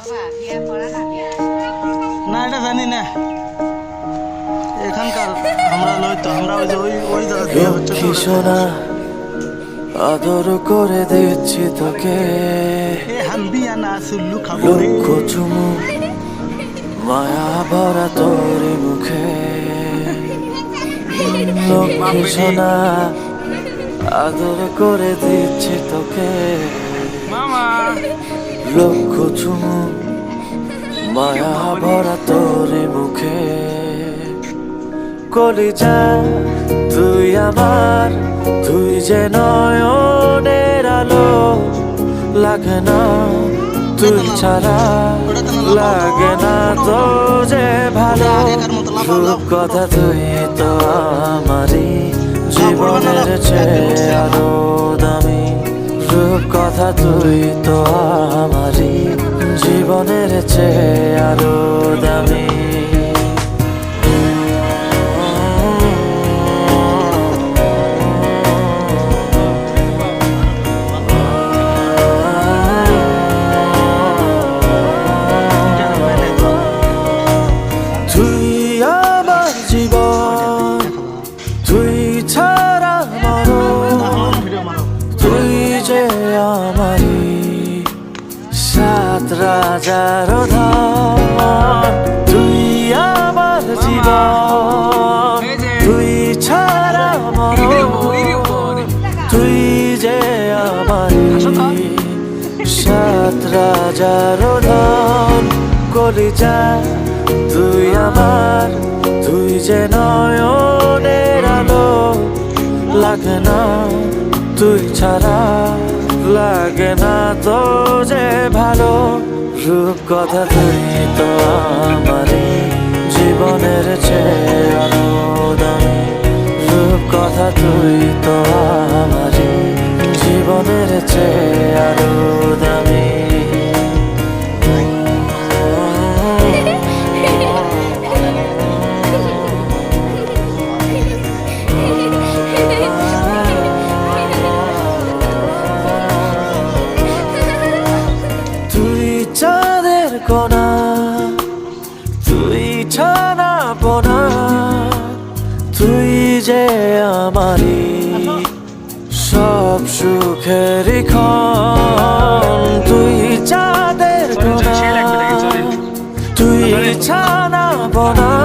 না এটা জানি না এখানকার আমরা লই তো আমরা ওই যে ওই জায়গা দিয়ে হচ্ছে তো সোনা আদর করে দিচ্ছি তোকে এ হাম্বিয়া না সুল্লু খাবো রে লক্ষ চুমু মায়া ভরা তোর মুখে লক্ষ্মী সোনা আদর করে দিচ্ছি তোকে মামা লক্ষ চুমু মায়া ভরা তোর মুখে কলিজা তুই আমার তুই যে নয়নের আলো লাগে না তুই ছাড়া লাগে না তো যে ভালো রূপ কথা তুই তো আমারই জীবনের চেয়ে আরো দামি রূপ কথা তুই তো আমারই জীবনের চেয়ে আরো দামি তুই আমার জীবন তুই ছাড়া মরণ তুই যে আমারই সাত রাজার ধন তুই আমার জীবন তুই ছাড়া মরণ তুই যে আমারই সাত রাজার ধন কলিজা তুই আমার তুই যে নয়নের আলো লাগে না তুই ছাড়া লাগে না তো যে ভালো রূপ কথা তুই তো আমারই জীবনের চেয়ে আরো দামি রূপ কথা তুই তো আমারই জীবনের চেয়ে আরো দামি চাঁদের কোনা তুই ছানা পোনা তুই যে আমারই সব সুখের ক্ষণ তুই চাঁদের কোনা তুই ছানা পোনা